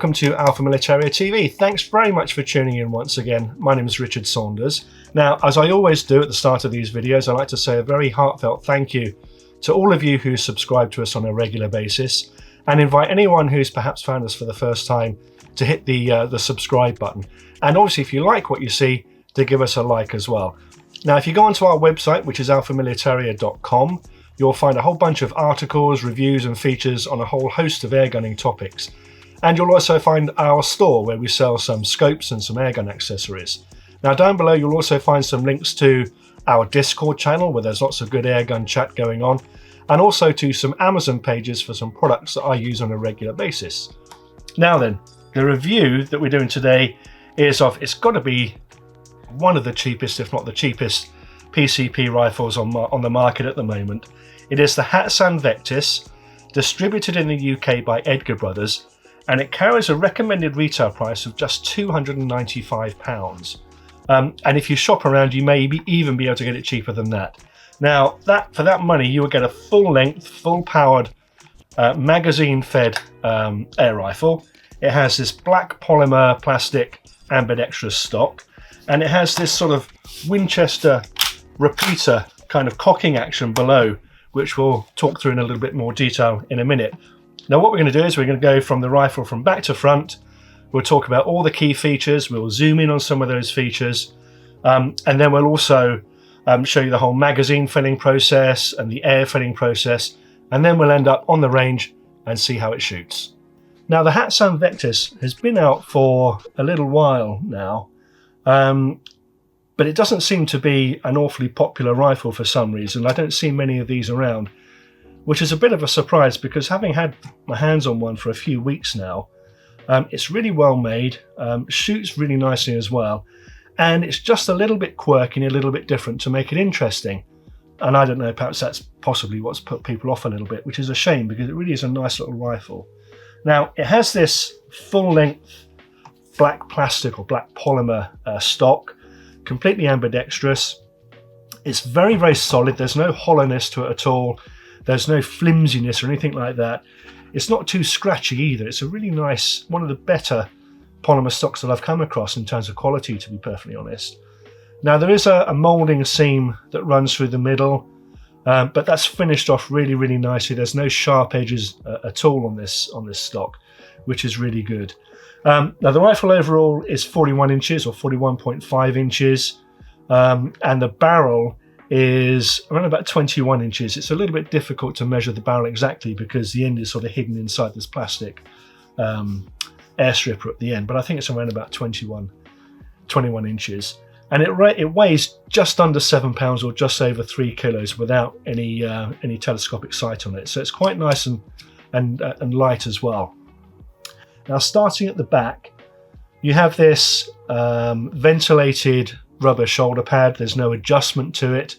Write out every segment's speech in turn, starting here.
welcome to Alpha Militaria TV. Thanks very much for tuning in once again. My name is Richard Saunders. Now, as I always do at the start of these videos, I like to say a very heartfelt thank you to all of you who subscribe to us on a regular basis, and invite anyone who's perhaps found us for the first time to hit the subscribe button. And obviously, if you like what you see, to give us a like as well. Now, if you go onto our website, which is alphamilitaria.com, you'll find a whole bunch of articles, reviews and features on a whole host of airgunning topics. And you'll also find our store where we sell some scopes and some airgun accessories. Now, down below, you'll also find some links to our Discord channel where there's lots of good airgun chat going on, and also to some Amazon pages for some products that I use on a regular basis. Now then, the review that we're doing today is of, it's got to be one of the cheapest, if not the cheapest, PCP rifles on the market at the moment. It is the Hatsan Vectis, distributed in the UK by Edgar Brothers, and it carries a recommended retail price of just £295. And if you shop around, you may even be able to get it cheaper than that. Now, for that money, you will get a full-length, full-powered, magazine-fed air rifle. It has this black polymer plastic ambidextrous stock, and it has this sort of Winchester repeater kind of cocking action below, which we'll talk through in a little bit more detail in a minute. Now, what we're going to do is we're going to go from the rifle from back to front. We'll talk about all the key features. We'll zoom in on some of those features. And then we'll also show you the whole magazine filling process and the air filling process. And then we'll end up on the range and see how it shoots. Now, the Hatsan Vectis has been out for a little while now. But it doesn't seem to be an awfully popular rifle for some reason. I don't see many of these around, which is a bit of a surprise because having had my hands on one for a few weeks now, it's really well made, shoots really nicely as well, and it's just a little bit quirky and a little bit different to make it interesting. And I don't know, perhaps that's possibly what's put people off a little bit, which is a shame because it really is a nice little rifle. Now, it has this full-length black plastic or black polymer stock, completely ambidextrous. It's very, very solid. There's no hollowness to it at all. There's no flimsiness or anything like that. It's not too scratchy either. It's a really nice, one of the better polymer stocks that I've come across in terms of quality, to be perfectly honest. Now, there is a moulding seam that runs through the middle, but that's finished off really, really nicely. There's no sharp edges at all on this stock, which is really good. Now, the rifle overall is 41 inches or 41.5 inches, and the barrel is around about 21 inches. It's a little bit difficult to measure the barrel exactly because the end is sort of hidden inside this plastic air stripper at the end, but I think it's around about 21 inches. And it weighs just under 7 pounds or just over 3 kilos without any telescopic sight on it. So it's quite nice and light as well. Now, starting at the back, you have this ventilated rubber shoulder pad. There's no adjustment to it.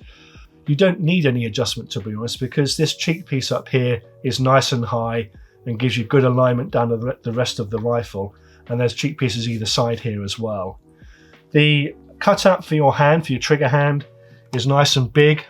You don't need any adjustment, to be honest, because this cheek piece up here is nice and high and gives you good alignment down the rest of the rifle. And there's cheek pieces either side here as well. The cutout for your hand, for your trigger hand, is nice and big.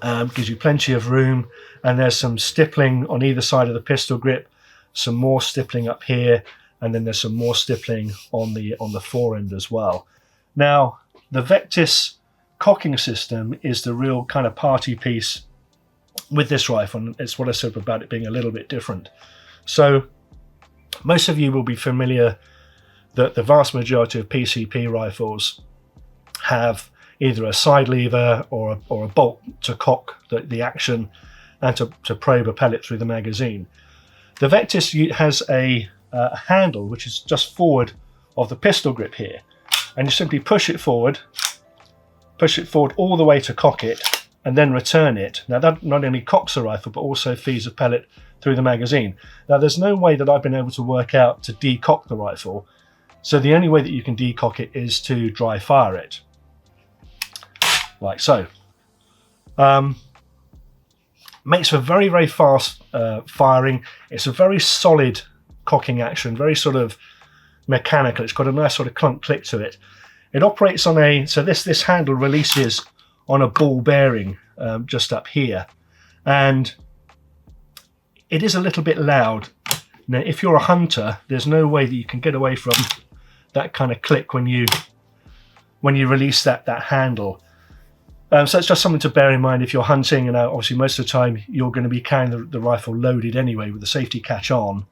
Gives you plenty of room. And there's some stippling on either side of the pistol grip. Some more stippling up here, and then there's some more stippling on the fore end as well. Now, the Vectis cocking system is the real kind of party piece with this rifle, and it's what I said about it being a little bit different. So, most of you will be familiar that the vast majority of PCP rifles have either a side lever or a bolt to cock the action and to probe a pellet through the magazine. The Vectis has a handle which is just forward of the pistol grip here, and you simply push it forward all the way to cock it, and then return it. Now, that not only cocks the rifle but also feeds a pellet through the magazine. Now, there's no way that I've been able to work out to decock the rifle, so the only way that you can decock it is to dry fire it, like so. Makes for very, very fast firing. It's a very solid cocking action, very sort of mechanical. It's got a nice sort of clunk click to it. It operates on this handle releases on a ball bearing just up here, and it is a little bit loud Now, if you're a hunter, there's no way that you can get away from that kind of click when you release that handle. So it's just something to bear in mind if you're hunting, and obviously most of the time you're going to be carrying the rifle loaded anyway with the safety catch on.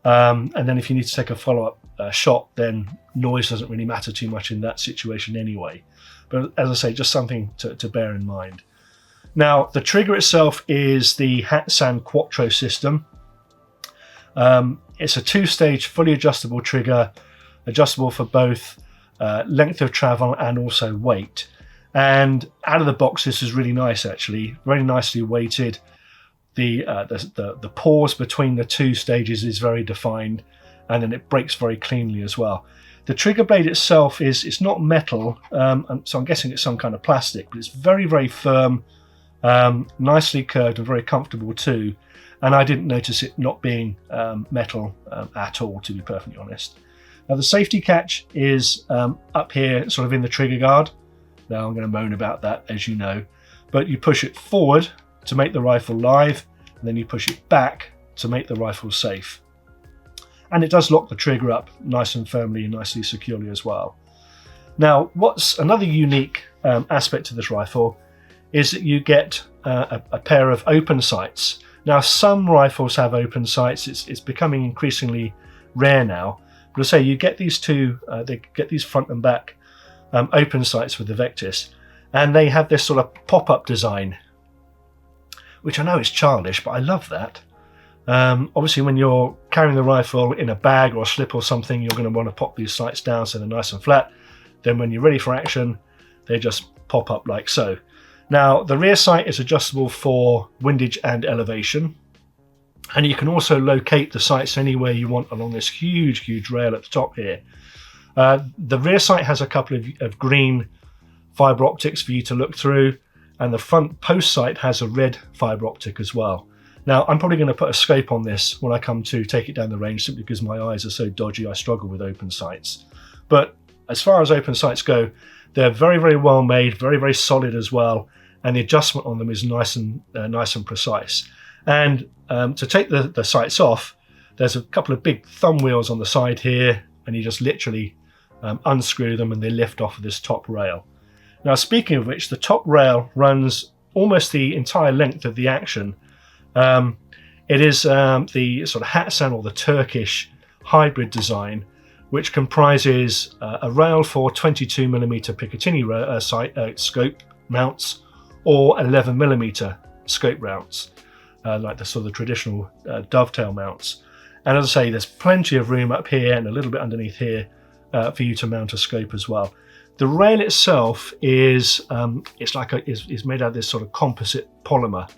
And then if you need to take a follow-up shot, then noise doesn't really matter too much in that situation anyway. But as I say, just something to bear in mind. Now, the trigger itself is the Hatsan Quattro system. It's a two-stage fully adjustable trigger, adjustable for both length of travel and also weight. And out of the box, this is really nice, actually, very nicely weighted. The pause between the two stages is very defined, and then it breaks very cleanly as well. The trigger blade itself is not metal, so I'm guessing it's some kind of plastic, but it's very, very firm, nicely curved and very comfortable too. And I didn't notice it not being metal at all, to be perfectly honest. Now the safety catch is up here, sort of in the trigger guard. Now I'm going to moan about that, as you know, but you push it forward to make the rifle live, and then you push it back to make the rifle safe. And it does lock the trigger up nice and firmly and nicely securely as well. Now, what's another unique aspect to this rifle is that you get a pair of open sights. Now, some rifles have open sights. It's becoming increasingly rare now. But I say you get these two, they get these front and back open sights with the Vectis, and they have this sort of pop-up design, which I know is childish, but I love that. Obviously, when you're carrying the rifle in a bag or a slip or something, you're going to want to pop these sights down so they're nice and flat. Then when you're ready for action, they just pop up like so. Now, the rear sight is adjustable for windage and elevation, and you can also locate the sights anywhere you want along this huge rail at the top here. The rear sight has a couple of green fibre optics for you to look through, and the front post sight has a red fibre optic as well. Now, I'm probably going to put a scope on this when I come to take it down the range, simply because my eyes are so dodgy, I struggle with open sights. But as far as open sights go, they're very, very well made, very, very solid as well, and the adjustment on them is nice and precise. And to take the sights off, there's a couple of big thumb wheels on the side here, and you just literally unscrew them and they lift off of this top rail. Now, speaking of which, the top rail runs almost the entire length of the action. It is the sort of Hatsan or the Turkish hybrid design, which comprises a rail for 22mm Picatinny scope mounts or 11mm scope mounts, like the sort of traditional dovetail mounts. And as I say, there's plenty of room up here and a little bit underneath here for you to mount a scope as well. The rail itself is is made out of this sort of composite polymer,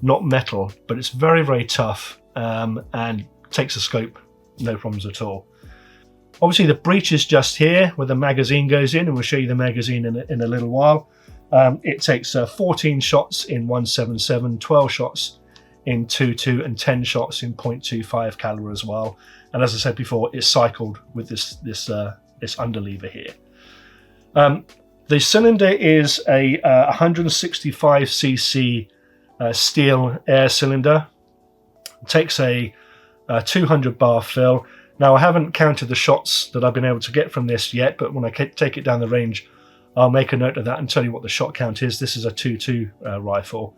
not metal, but it's very, very tough and takes a scope, no problems at all. Obviously, the breech is just here where the magazine goes in, and we'll show you the magazine in a little while. It takes 14 shots in 177, 12 shots in 2.2, and 10 shots in 0.25 caliber as well. And as I said before, it's cycled with this underlever here. The cylinder is a 165cc steel air cylinder. It takes a 200 bar fill. Now, I haven't counted the shots that I've been able to get from this yet, but when I take it down the range, I'll make a note of that and tell you what the shot count is. This is a 2.2 rifle.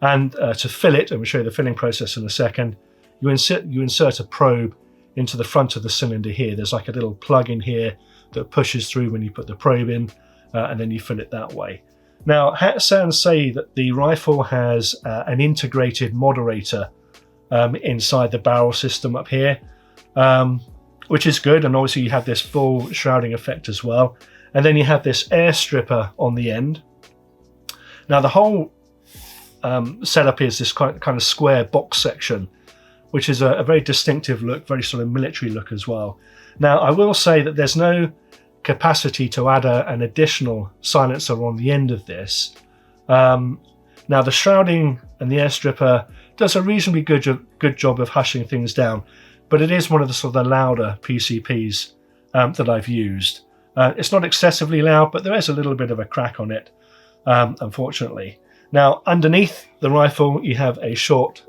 And to fill it, and we'll show you the filling process in a second, you insert a probe into the front of the cylinder here. There's like a little plug in here that pushes through when you put the probe in, and then you fill it that way. Now, Hatsan say that the rifle has an integrated moderator inside the barrel system up here, which is good, and obviously you have this full shrouding effect as well. And then you have this air stripper on the end. Now, the whole setup is this kind of square box section, which is a very distinctive look, very sort of military look as well. Now, I will say that there's no capacity to add an additional silencer on the end of this. Now, the shrouding and the air stripper does a reasonably good job of hushing things down, but it is one of the sort of the louder PCPs that I've used. It's not excessively loud, but there is a little bit of a crack on it, unfortunately. Now, underneath the rifle, you have a short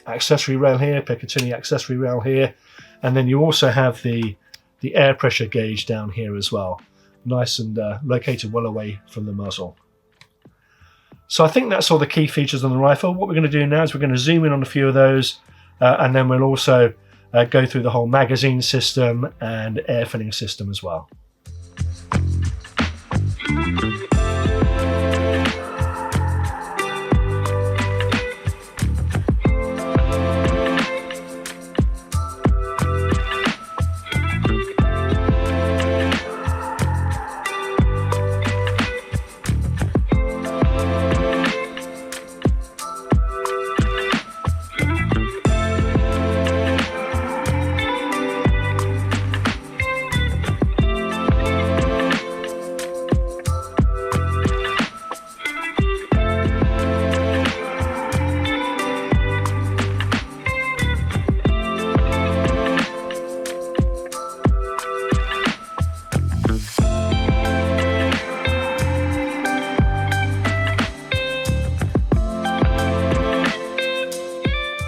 accessory rail here, Picatinny accessory rail here, and then you also have the air pressure gauge down here as well, nice and located well away from the muzzle. So I think that's all the key features on the rifle. What we're going to do now is we're going to zoom in on a few of those, and then we'll also go through the whole magazine system and air filling system as well.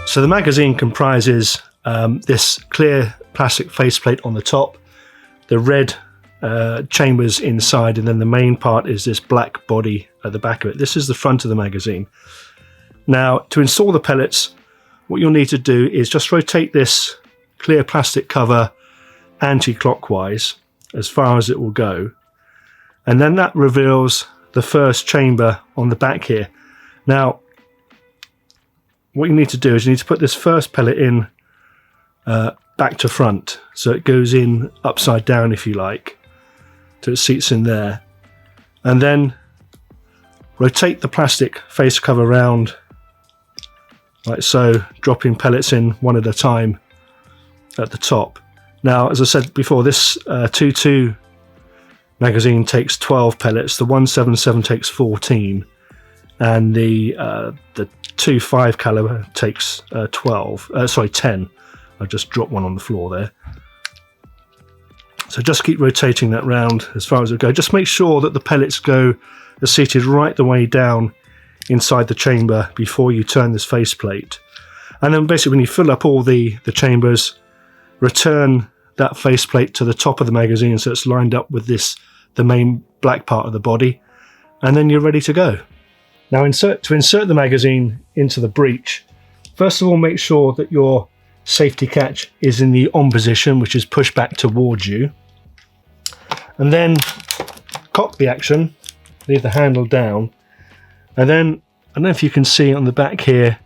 So the magazine comprises this clear plastic faceplate on the top, the red chambers inside, and then the main part is this black body at the back of it. This is the front of the magazine. Now, to install the pellets, what you'll need to do is just rotate this clear plastic cover anti-clockwise as far as it will go, and then that reveals the first chamber on the back here. Now, what you need to do is you need to put this first pellet in back to front, so it goes in upside down, if you like, so it seats in there, and then rotate the plastic face cover round like so, dropping pellets in one at a time at the top. Now, as I said before, this 2.2 magazine takes 12 pellets, the 177 takes 14, and the 2.5 caliber takes 10. I just dropped one on the floor there. So just keep rotating that round as far as it goes. Just make sure that the pellets are seated right the way down inside the chamber before you turn this faceplate. And then basically when you fill up all the chambers, return that faceplate to the top of the magazine so it's lined up with the main black part of the body, and then you're ready to go. Now, to insert the magazine into the breech, first of all make sure that your safety catch is in the on position, which is pushed back towards you, and then cock the action, leave the handle down, and then I don't know if you can see on the back here,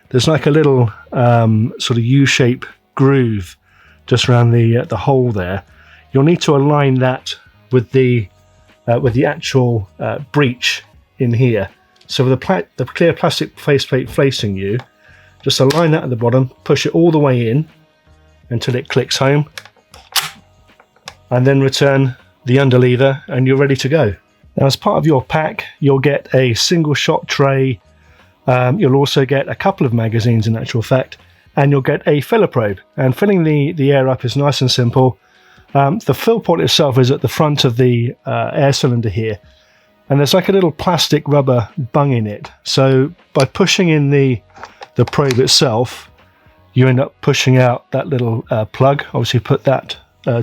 there's like a little sort of U-shaped groove just around the hole there. You'll need to align that with the actual breech in here. So with the clear plastic faceplate facing you, just align that at the bottom, push it all the way in until it clicks home, and then return the underlever and you're ready to go. Now, as part of your pack, you'll get a single shot tray. You'll also get a couple of magazines in actual fact, and you'll get a filler probe. And filling the air up is nice and simple. The fill port itself is at the front of the air cylinder here, and there's like a little plastic rubber bung in it. So by pushing in the probe itself, you end up pushing out that little plug. Obviously put that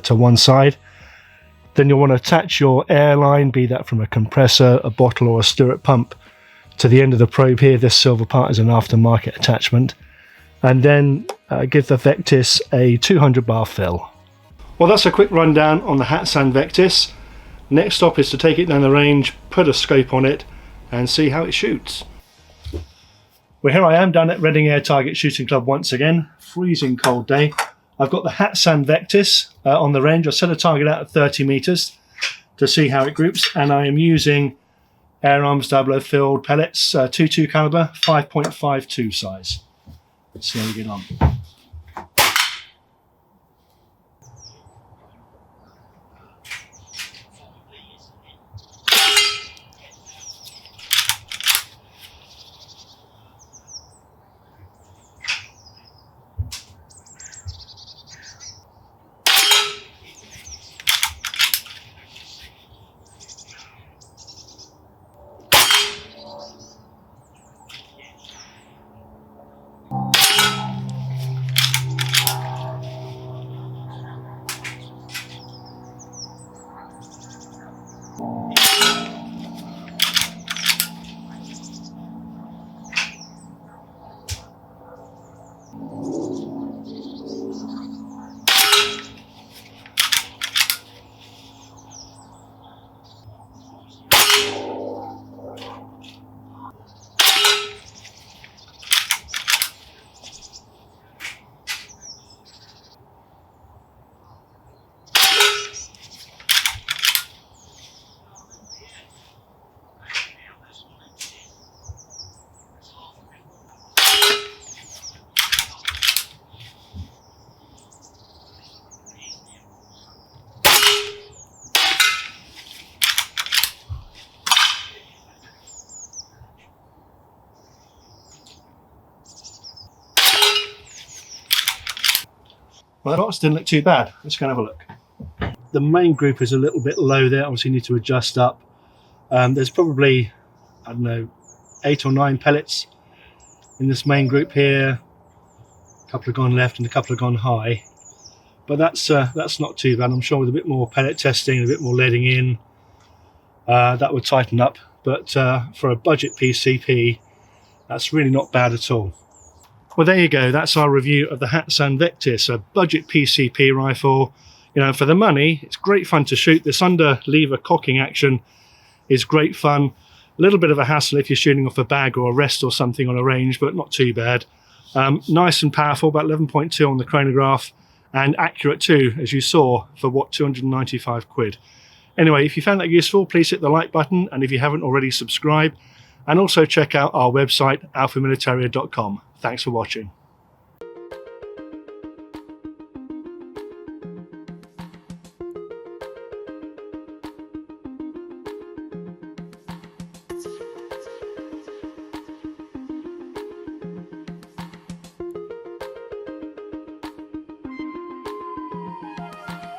to one side. Then you'll want to attach your air line, be that from a compressor, a bottle or a stirrup pump, to the end of the probe here. This silver part is an aftermarket attachment. And then give the Vectis a 200 bar fill. Well, that's a quick rundown on the Hatsan Vectis. Next stop is to take it down the range, put a scope on it and see how it shoots. Well, here I am down at Reading Air Target Shooting Club once again. Freezing cold day. I've got the Hatsan Vectis on the range. I set a target out at 30 meters to see how it groups, and I am using Air Arms Double filled pellets, 2.2 caliber, 5.52 size. Let's see how we get on. Well, the dots didn't look too bad. Let's go and have a look. The main group is a little bit low there. Obviously need to adjust up. There's probably, I don't know, 8 or 9 pellets in this main group here. A couple have gone left and a couple have gone high. But that's not too bad. I'm sure with a bit more pellet testing, a bit more leading in, that would tighten up. But for a budget PCP, that's really not bad at all. Well, there you go. That's our review of the Hatsan Vectis, a budget PCP rifle. You know, for the money, it's great fun to shoot. This under lever cocking action is great fun. A little bit of a hassle if you're shooting off a bag or a rest or something on a range, but not too bad. Nice and powerful, about 11.2 on the chronograph, and accurate too, as you saw, for what, 295 quid. Anyway, if you found that useful, please hit the like button, and if you haven't already, subscribe. And also check out our website, alphamilitaria.com. Thanks for watching.